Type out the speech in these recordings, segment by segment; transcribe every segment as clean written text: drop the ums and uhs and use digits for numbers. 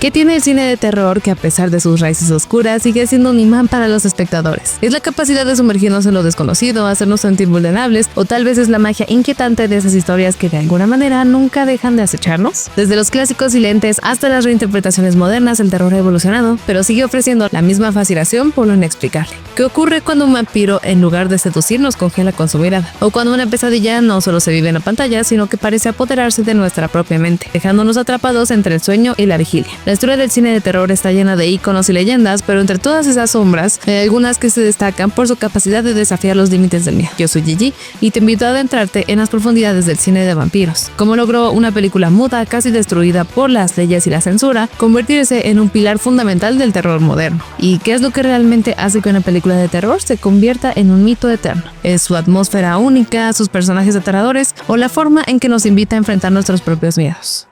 ¿Qué tiene el cine de terror que a pesar de sus raíces oscuras sigue siendo un imán para los espectadores? ¿Es la capacidad de sumergirnos en lo desconocido, hacernos sentir vulnerables, o tal vez es la magia inquietante de esas historias que de alguna manera nunca dejan de acecharnos? Desde los clásicos silentes hasta las reinterpretaciones modernas, el terror ha evolucionado, pero sigue ofreciendo la misma fascinación por lo inexplicable. ¿Qué ocurre cuando un vampiro, en lugar de seducirnos, congela con su mirada? O cuando una pesadilla no solo se vive en la pantalla, sino que parece apoderarse de nuestra propia mente, dejándonos atrapados entre el sueño y la vigilia. La historia del cine de terror está llena de íconos y leyendas, pero entre todas esas sombras, hay algunas que se destacan por su capacidad de desafiar los límites del miedo. Yo soy Gigi y te invito a adentrarte en las profundidades del cine de vampiros. Cómo logró una película muda, casi destruida por las leyes y la censura, convertirse en un pilar fundamental del terror moderno. ¿Y qué es lo que realmente hace que una película de terror se convierta en un mito eterno? ¿Es su atmósfera única, sus personajes aterradores o la forma en que nos invita a enfrentar nuestros propios miedos?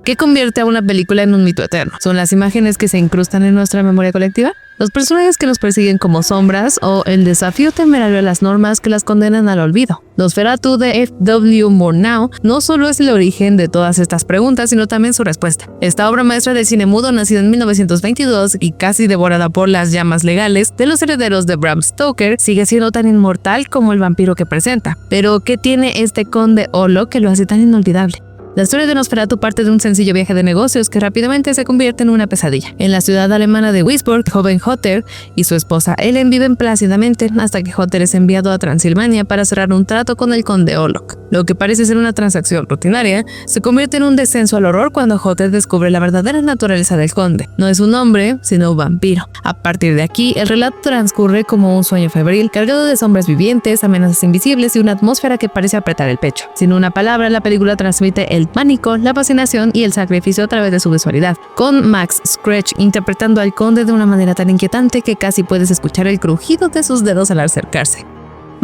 ¿Qué convierte a una película en un mito eterno? ¿Son las imágenes que se incrustan en nuestra memoria colectiva? ¿Los personajes que nos persiguen como sombras o el desafío temerario a las normas que las condenan al olvido? Nosferatu de F.W. Murnau no solo es el origen de todas estas preguntas, sino también su respuesta. Esta obra maestra del cine mudo, nacida en 1922 y casi devorada por las llamas legales de los herederos de Bram Stoker, sigue siendo tan inmortal como el vampiro que presenta. Pero, ¿qué tiene este conde Olo que lo hace tan inolvidable? La historia de Nosferatu parte de un sencillo viaje de negocios que rápidamente se convierte en una pesadilla. En la ciudad alemana de Wisborg, joven Hotter y su esposa Ellen viven plácidamente hasta que Hotter es enviado a Transilvania para cerrar un trato con el conde Olok. Lo que parece ser una transacción rutinaria se convierte en un descenso al horror cuando Hotter descubre la verdadera naturaleza del conde. No es un hombre, sino un vampiro. A partir de aquí, el relato transcurre como un sueño febril, cargado de sombras vivientes, amenazas invisibles y una atmósfera que parece apretar el pecho. Sin una palabra, la película transmite el pánico, la fascinación y el sacrificio a través de su visualidad, con Max Scratch interpretando al conde de una manera tan inquietante que casi puedes escuchar el crujido de sus dedos al acercarse.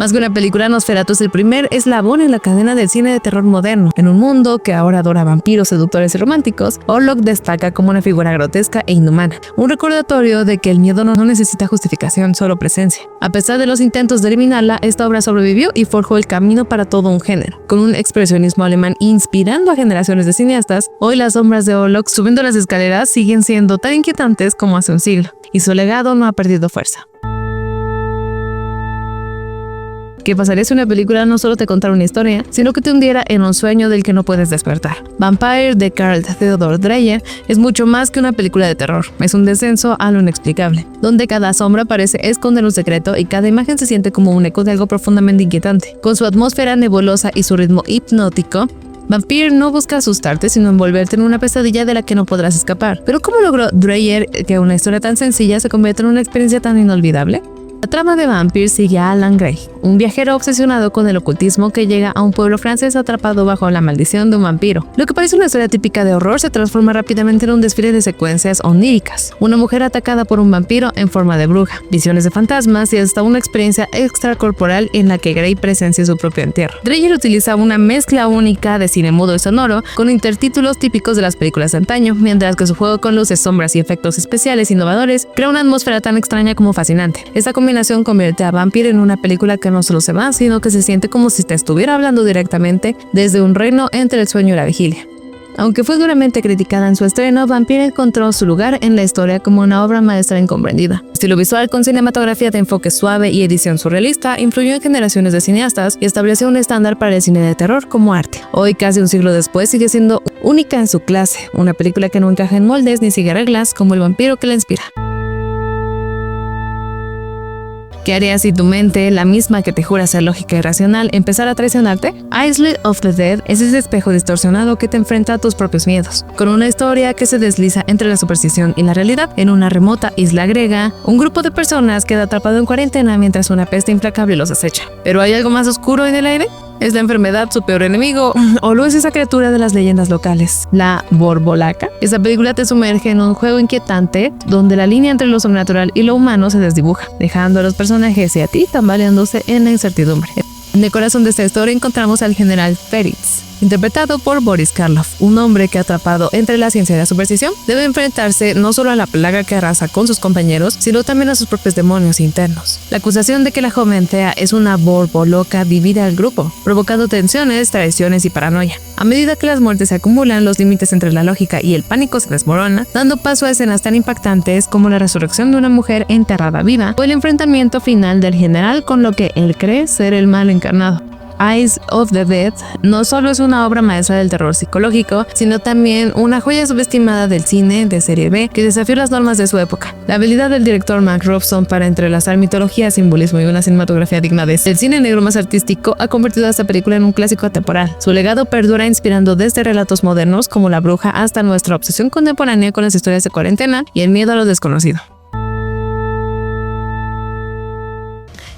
Más que una película, Nosferatu es el primer eslabón en la cadena del cine de terror moderno. En un mundo que ahora adora vampiros seductores y románticos, Orlok destaca como una figura grotesca e inhumana, un recordatorio de que el miedo no necesita justificación, solo presencia. A pesar de los intentos de eliminarla, esta obra sobrevivió y forjó el camino para todo un género. Con un expresionismo alemán inspirando a generaciones de cineastas, hoy las sombras de Orlok subiendo las escaleras siguen siendo tan inquietantes como hace un siglo, y su legado no ha perdido fuerza. ¿Qué pasaría si una película no solo te contara una historia, sino que te hundiera en un sueño del que no puedes despertar? Vampire de Carl Theodor Dreyer es mucho más que una película de terror, es un descenso a lo inexplicable, donde cada sombra parece esconder un secreto y cada imagen se siente como un eco de algo profundamente inquietante. Con su atmósfera nebulosa y su ritmo hipnótico, Vampire no busca asustarte, sino envolverte en una pesadilla de la que no podrás escapar. ¿Pero cómo logró Dreyer que una historia tan sencilla se convierta en una experiencia tan inolvidable? La trama de Vampire sigue a Alan Gray, un viajero obsesionado con el ocultismo que llega a un pueblo francés atrapado bajo la maldición de un vampiro. Lo que parece una historia típica de horror se transforma rápidamente en un desfile de secuencias oníricas. Una mujer atacada por un vampiro en forma de bruja, visiones de fantasmas y hasta una experiencia extracorporal en la que Gray presencia su propio entierro. Dreyer utiliza una mezcla única de cine mudo y sonoro con intertítulos típicos de las películas de antaño, mientras que su juego con luces, sombras y efectos especiales innovadores crea una atmósfera tan extraña como fascinante. Esta combinación convierte a Vampire en una película que no solo se va, sino que se siente como si te estuviera hablando directamente desde un reino entre el sueño y la vigilia. Aunque fue duramente criticada en su estreno, Vampire encontró su lugar en la historia como una obra maestra incomprendida. Estilo visual con cinematografía de enfoque suave y edición surrealista influyó en generaciones de cineastas y estableció un estándar para el cine de terror como arte. Hoy, casi un siglo después, sigue siendo única en su clase, una película que no encaja en moldes ni sigue reglas como el vampiro que la inspira. ¿Qué harías si tu mente, la misma que te jura ser lógica y racional, empezara a traicionarte? Isle of the Dead es ese espejo distorsionado que te enfrenta a tus propios miedos. Con una historia que se desliza entre la superstición y la realidad, en una remota isla griega, un grupo de personas queda atrapado en cuarentena mientras una peste implacable los acecha. ¿Pero hay algo más oscuro en el aire? ¿Es la enfermedad su peor enemigo? ¿O lo es esa criatura de las leyendas locales? ¿La Borbolaca? Esta película te sumerge en un juego inquietante donde la línea entre lo sobrenatural y lo humano se desdibuja, dejando a los personajes y a ti tambaleándose en la incertidumbre. En el corazón de esta historia encontramos al general Feritz, interpretado por Boris Karloff, un hombre que, atrapado entre la ciencia y la superstición, debe enfrentarse no solo a la plaga que arrasa con sus compañeros, sino también a sus propios demonios internos. La acusación de que la joven Thea es una Volvo loca divide al grupo, provocando tensiones, traiciones y paranoia. A medida que las muertes se acumulan, los límites entre la lógica y el pánico se desmoronan, dando paso a escenas tan impactantes como la resurrección de una mujer enterrada viva o el enfrentamiento final del general con lo que él cree ser el mal encarnado. Eyes of the Dead no solo es una obra maestra del terror psicológico, sino también una joya subestimada del cine de serie B que desafió las normas de su época. La habilidad del director Mark Robson para entrelazar mitología, simbolismo y una cinematografía digna del cine negro más artístico ha convertido a esta película en un clásico atemporal. Su legado perdura inspirando desde relatos modernos como La Bruja hasta nuestra obsesión contemporánea con las historias de cuarentena y el miedo a lo desconocido.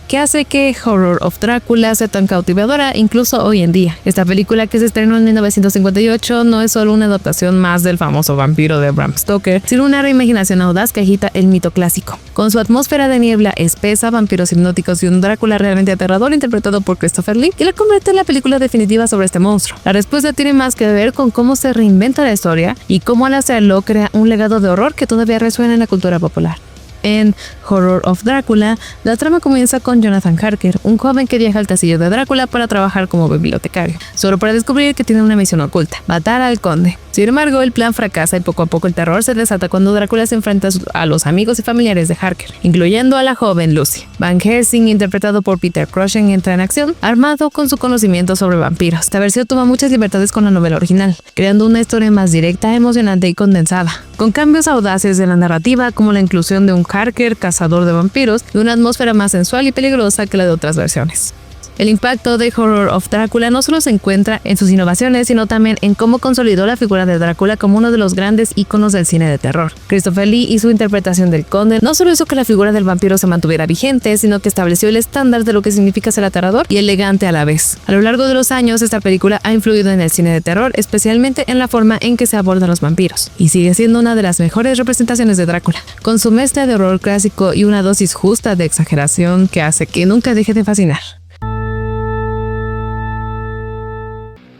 ¿Qué hace que Horror of Drácula sea tan cautivadora incluso hoy en día? Esta película, que se estrenó en 1958, no es solo una adaptación más del famoso vampiro de Bram Stoker, sino una reimaginación audaz que agita el mito clásico. Con su atmósfera de niebla espesa, vampiros hipnóticos y un Drácula realmente aterrador interpretado por Christopher Lee, que la convierte en la película definitiva sobre este monstruo. La respuesta tiene más que ver con cómo se reinventa la historia y cómo al hacerlo crea un legado de horror que todavía resuena en la cultura popular. En Horror of Drácula, la trama comienza con Jonathan Harker, un joven que viaja al castillo de Drácula para trabajar como bibliotecario, solo para descubrir que tiene una misión oculta: matar al conde. Sin embargo, el plan fracasa y poco a poco el terror se desata cuando Drácula se enfrenta a los amigos y familiares de Harker, incluyendo a la joven Lucy. Van Helsing, interpretado por Peter Cushing, entra en acción, armado con su conocimiento sobre vampiros. Esta versión toma muchas libertades con la novela original, creando una historia más directa, emocionante y condensada, con cambios audaces de la narrativa como la inclusión de un Harker cazador de vampiros y una atmósfera más sensual y peligrosa que la de otras versiones. El impacto de Horror of Drácula no solo se encuentra en sus innovaciones, sino también en cómo consolidó la figura de Drácula como uno de los grandes íconos del cine de terror. Christopher Lee y su interpretación del conde no solo hizo que la figura del vampiro se mantuviera vigente, sino que estableció el estándar de lo que significa ser aterrador y elegante a la vez. A lo largo de los años, esta película ha influido en el cine de terror, especialmente en la forma en que se abordan los vampiros, y sigue siendo una de las mejores representaciones de Drácula, con su mezcla de horror clásico y una dosis justa de exageración que hace que nunca deje de fascinar.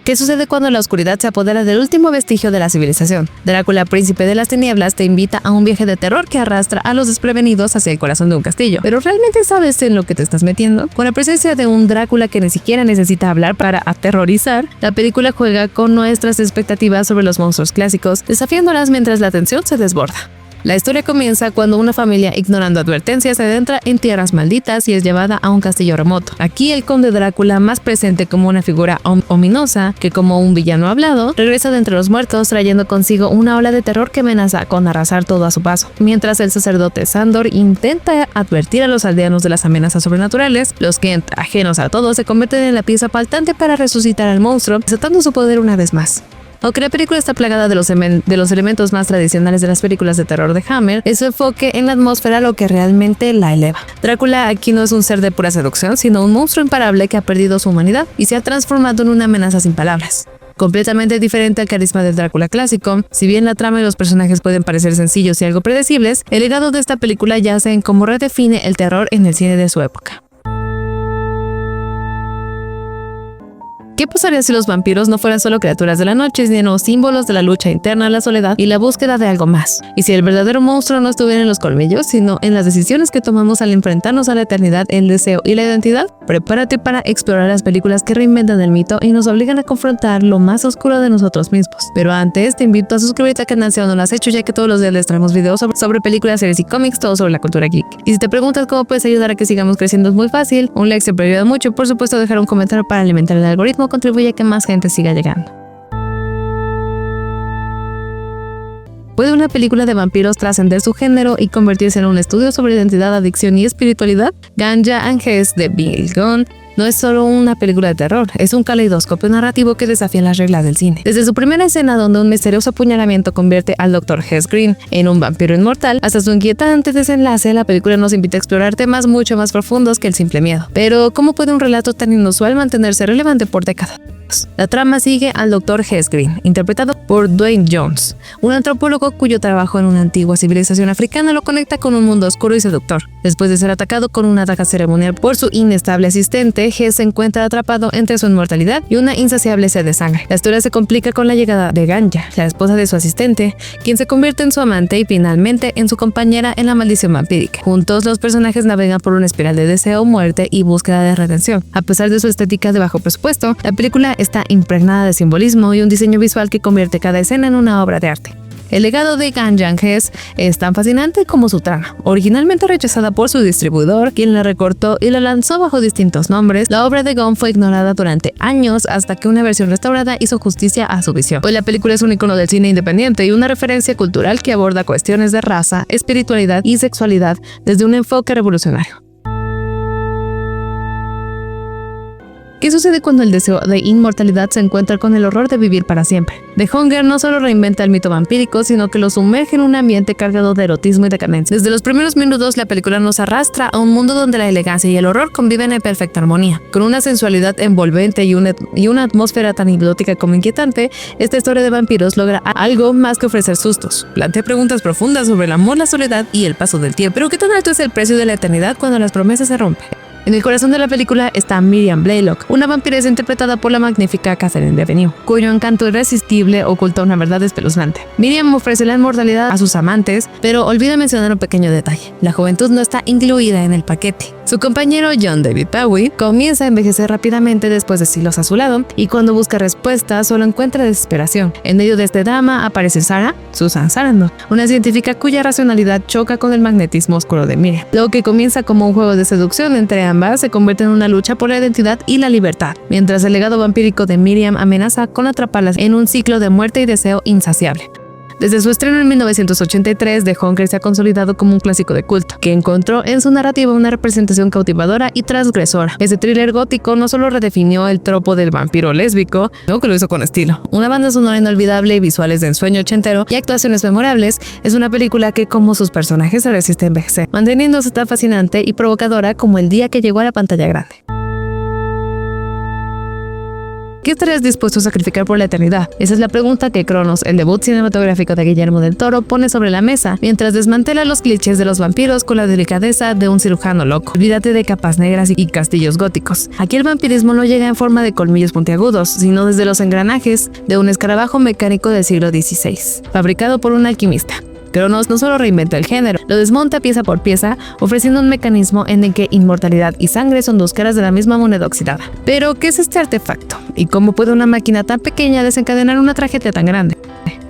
¿Qué sucede cuando la oscuridad se apodera del último vestigio de la civilización? Drácula, príncipe de las tinieblas, te invita a un viaje de terror que arrastra a los desprevenidos hacia el corazón de un castillo. ¿Pero realmente sabes en lo que te estás metiendo? Con la presencia de un Drácula que ni siquiera necesita hablar para aterrorizar, la película juega con nuestras expectativas sobre los monstruos clásicos, desafiándolas mientras la tensión se desborda. La historia comienza cuando una familia, ignorando advertencias, se adentra en tierras malditas y es llevada a un castillo remoto. Aquí el conde Drácula, más presente como una figura ominosa que como un villano hablado, regresa de entre los muertos trayendo consigo una ola de terror que amenaza con arrasar todo a su paso. Mientras el sacerdote Sandor intenta advertir a los aldeanos de las amenazas sobrenaturales, los que, ajenos a todo, se convierten en la pieza faltante para resucitar al monstruo, desatando su poder una vez más. Aunque la película está plagada de los elementos más tradicionales de las películas de terror de Hammer, es su enfoque en la atmósfera lo que realmente la eleva. Drácula aquí no es un ser de pura seducción, sino un monstruo imparable que ha perdido su humanidad y se ha transformado en una amenaza sin palabras. Completamente diferente al carisma del Drácula clásico, si bien la trama y los personajes pueden parecer sencillos y algo predecibles, el legado de esta película yace en cómo redefine el terror en el cine de su época. ¿Qué pasaría si los vampiros no fueran solo criaturas de la noche, sino símbolos de la lucha interna, la soledad y la búsqueda de algo más? Y si el verdadero monstruo no estuviera en los colmillos, sino en las decisiones que tomamos al enfrentarnos a la eternidad, el deseo y la identidad, prepárate para explorar las películas que reinventan el mito y nos obligan a confrontar lo más oscuro de nosotros mismos. Pero antes, te invito a suscribirte al canal si aún no lo has hecho, ya que todos los días les traemos videos sobre películas, series y cómics, todo sobre la cultura geek. Y si te preguntas cómo puedes ayudar a que sigamos creciendo, es muy fácil. Un like siempre ayuda mucho. Por supuesto, dejar un comentario para alimentar el algoritmo contribuye a que más gente siga llegando. ¿Puede una película de vampiros trascender su género y convertirse en un estudio sobre identidad, adicción y espiritualidad? Ganja and Hess de Bill Gunn no es solo una película de terror, es un caleidoscopio narrativo que desafía las reglas del cine. Desde su primera escena, donde un misterioso apuñalamiento convierte al Dr. Hess Green en un vampiro inmortal, hasta su inquietante desenlace, la película nos invita a explorar temas mucho más profundos que el simple miedo. Pero, ¿cómo puede un relato tan inusual mantenerse relevante por décadas? La trama sigue al Dr. Hess Green, interpretado por Dwayne Jones, un antropólogo cuyo trabajo en una antigua civilización africana lo conecta con un mundo oscuro y seductor. Después de ser atacado con una daga ceremonial por su inestable asistente, repente, Hess se encuentra atrapado entre su inmortalidad y una insaciable sed de sangre. La historia se complica con la llegada de Ganya, la esposa de su asistente, quien se convierte en su amante y finalmente en su compañera en la maldición vampírica. Juntos, los personajes navegan por una espiral de deseo, muerte y búsqueda de redención. A pesar de su estética de bajo presupuesto, la película está impregnada de simbolismo y un diseño visual que convierte cada escena en una obra de arte. El legado de Ganya Hess es tan fascinante como su trama. Originalmente rechazada por su distribuidor, quien la recortó y la lanzó bajo distintos nombres, la obra de Gunn fue ignorada durante años hasta que una versión restaurada hizo justicia a su visión. Hoy la película es un icono del cine independiente y una referencia cultural que aborda cuestiones de raza, espiritualidad y sexualidad desde un enfoque revolucionario. ¿Qué sucede cuando el deseo de inmortalidad se encuentra con el horror de vivir para siempre? The Hunger no solo reinventa el mito vampírico, sino que lo sumerge en un ambiente cargado de erotismo y decadencia. Desde los primeros minutos, la película nos arrastra a un mundo donde la elegancia y el horror conviven en perfecta armonía. Con una sensualidad envolvente y una atmósfera tan hipnótica como inquietante, esta historia de vampiros logra algo más que ofrecer sustos. Plantea preguntas profundas sobre el amor, la soledad y el paso del tiempo. Pero ¿qué tan alto es el precio de la eternidad cuando las promesas se rompen? En el corazón de la película está Miriam Blaylock, una vampiresa interpretada por la magnífica Catherine Deneuve, cuyo encanto irresistible oculta una verdad espeluznante. Miriam ofrece la inmortalidad a sus amantes, pero olvida mencionar un pequeño detalle: la juventud no está incluida en el paquete. Su compañero John David Bowie comienza a envejecer rápidamente después de siglos a su lado, y cuando busca respuestas solo encuentra desesperación. En medio de este drama aparece Sarah, Susan Sarandon, una científica cuya racionalidad choca con el magnetismo oscuro de Miriam. Lo que comienza como un juego de seducción entre ambas se convierte en una lucha por la identidad y la libertad, mientras el legado vampírico de Miriam amenaza con atraparlas en un ciclo de muerte y deseo insaciable. Desde su estreno en 1983, The Hunger se ha consolidado como un clásico de culto, que encontró en su narrativa una representación cautivadora y transgresora. Este thriller gótico no solo redefinió el tropo del vampiro lésbico, sino que lo hizo con estilo. Una banda sonora inolvidable, visuales de ensueño ochentero y actuaciones memorables, es una película que, como sus personajes, se resiste a envejecer, manteniéndose tan fascinante y provocadora como el día que llegó a la pantalla grande. ¿Qué estarías dispuesto a sacrificar por la eternidad? Esa es la pregunta que Cronos, el debut cinematográfico de Guillermo del Toro, pone sobre la mesa, mientras desmantela los clichés de los vampiros con la delicadeza de un cirujano loco. Olvídate de capas negras y castillos góticos. Aquí el vampirismo no llega en forma de colmillos puntiagudos, sino desde los engranajes de un escarabajo mecánico del siglo XVI, fabricado por un alquimista. Cronos no solo reinventa el género, lo desmonta pieza por pieza, ofreciendo un mecanismo en el que inmortalidad y sangre son dos caras de la misma moneda oxidada. Pero, ¿qué es este artefacto? ¿Y cómo puede una máquina tan pequeña desencadenar una tragedia tan grande?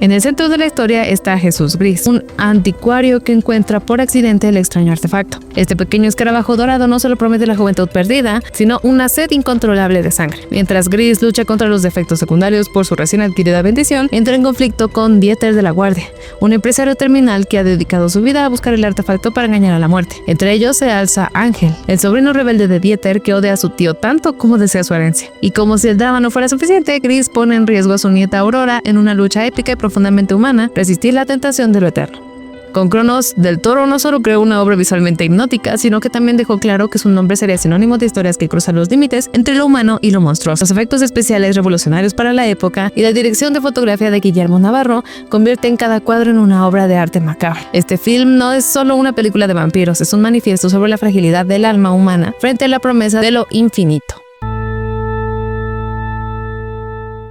En el centro de la historia está Jesús Gris, un anticuario que encuentra por accidente el extraño artefacto. Este pequeño escarabajo dorado no solo promete la juventud perdida, sino una sed incontrolable de sangre. Mientras Gris lucha contra los defectos secundarios por su recién adquirida bendición, entra en conflicto con Dieter de la Guardia, un empresario terminal que ha dedicado su vida a buscar el artefacto para engañar a la muerte. Entre ellos se alza Ángel, el sobrino rebelde de Dieter que odia a su tío tanto como desea su herencia. Y como si el drama no fuera suficiente, Gris pone en riesgo a su nieta Aurora en una lucha épica y profundamente humana, resistir la tentación de lo eterno. Con Cronos, Del Toro no solo creó una obra visualmente hipnótica, sino que también dejó claro que su nombre sería sinónimo de historias que cruzan los límites entre lo humano y lo monstruoso. Los efectos especiales revolucionarios para la época y la dirección de fotografía de Guillermo Navarro convierten cada cuadro en una obra de arte macabra. Este film no es solo una película de vampiros, es un manifiesto sobre la fragilidad del alma humana frente a la promesa de lo infinito.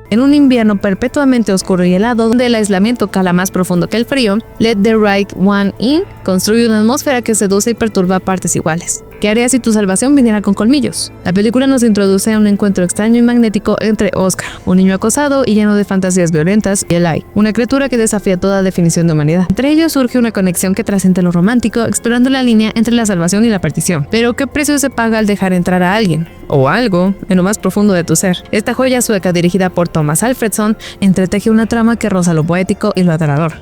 En un invierno perpetuamente oscuro y helado, donde el aislamiento cala más profundo que el frío, Let the Right One In construye una atmósfera que seduce y perturba a partes iguales. ¿Qué harías si tu salvación viniera con colmillos? La película nos introduce a un encuentro extraño y magnético entre Oscar, un niño acosado y lleno de fantasías violentas, y Eli, una criatura que desafía toda definición de humanidad. Entre ellos surge una conexión que trasciende lo romántico, explorando la línea entre la salvación y la perdición. Pero ¿qué precio se paga al dejar entrar a alguien o algo en lo más profundo de tu ser? Esta joya sueca, dirigida por Thomas Alfredson, entreteje una trama que roza lo poético y lo aterrador.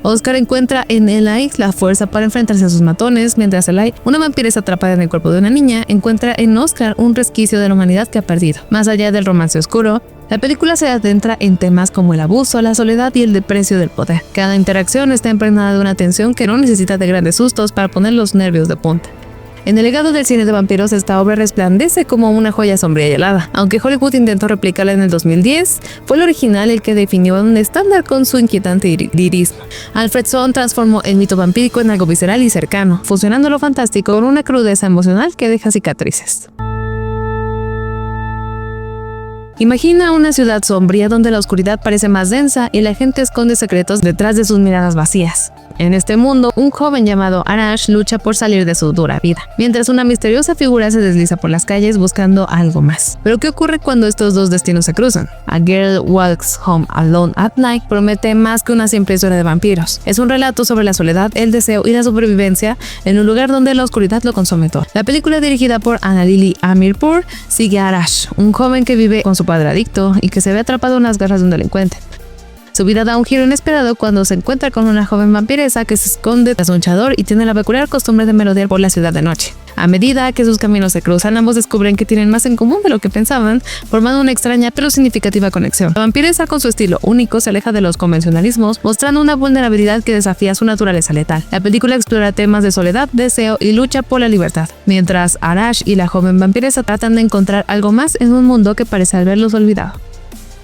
Oscar encuentra en Eli la fuerza para enfrentarse a sus matones, mientras Eli, una vampiresa atrapada en el cuerpo de una niña, encuentra en Oscar un resquicio de la humanidad que ha perdido. Más allá del romance oscuro, la película se adentra en temas como el abuso, la soledad y el desprecio del poder. Cada interacción está impregnada de una tensión que no necesita de grandes sustos para poner los nervios de punta. En el legado del cine de vampiros, esta obra resplandece como una joya sombría y helada. Aunque Hollywood intentó replicarla en el 2010, fue el original el que definió un estándar con su inquietante lirismo. Alfredson transformó el mito vampírico en algo visceral y cercano, fusionando lo fantástico con una crudeza emocional que deja cicatrices. Imagina una ciudad sombría donde la oscuridad parece más densa y la gente esconde secretos detrás de sus miradas vacías. En este mundo, un joven llamado Arash lucha por salir de su dura vida, mientras una misteriosa figura se desliza por las calles buscando algo más. Pero ¿qué ocurre cuando estos dos destinos se cruzan? A Girl Walks Home Alone at Night promete más que una simple historia de vampiros. Es un relato sobre la soledad, el deseo y la supervivencia en un lugar donde la oscuridad lo consume todo. La película, dirigida por Annalili Amirpour, sigue a Arash, un joven que vive con su padre adicto y que se ve atrapado en las garras de un delincuente. Su vida da un giro inesperado cuando se encuentra con una joven vampiresa que se esconde tras un luchador y tiene la peculiar costumbre de merodear por la ciudad de noche. A medida que sus caminos se cruzan, ambos descubren que tienen más en común de lo que pensaban, formando una extraña pero significativa conexión. La vampiresa, con su estilo único, se aleja de los convencionalismos, mostrando una vulnerabilidad que desafía su naturaleza letal. La película explora temas de soledad, deseo y lucha por la libertad, mientras Arash y la joven vampiresa tratan de encontrar algo más en un mundo que parece haberlos olvidado.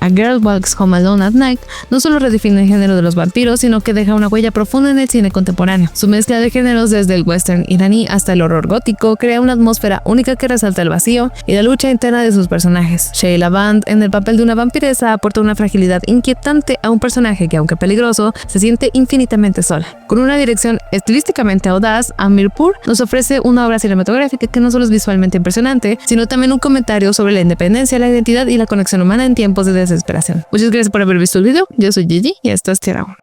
A Girl Walks Home Alone at Night no solo redefine el género de los vampiros, sino que deja una huella profunda en el cine contemporáneo. Su mezcla de géneros, desde el western iraní hasta el horror gótico, crea una atmósfera única que resalta el vacío y la lucha interna de sus personajes. Sheila Band, en el papel de una vampiresa, aporta una fragilidad inquietante a un personaje que, aunque peligroso, se siente infinitamente sola. Con una dirección estilísticamente audaz, Amirpour nos ofrece una obra cinematográfica que no solo es visualmente impresionante, sino también un comentario sobre la independencia, la identidad y la conexión humana en tiempos de desesperación. Muchas gracias por haber visto el video. Yo soy Gigi y esto es Tierra 1.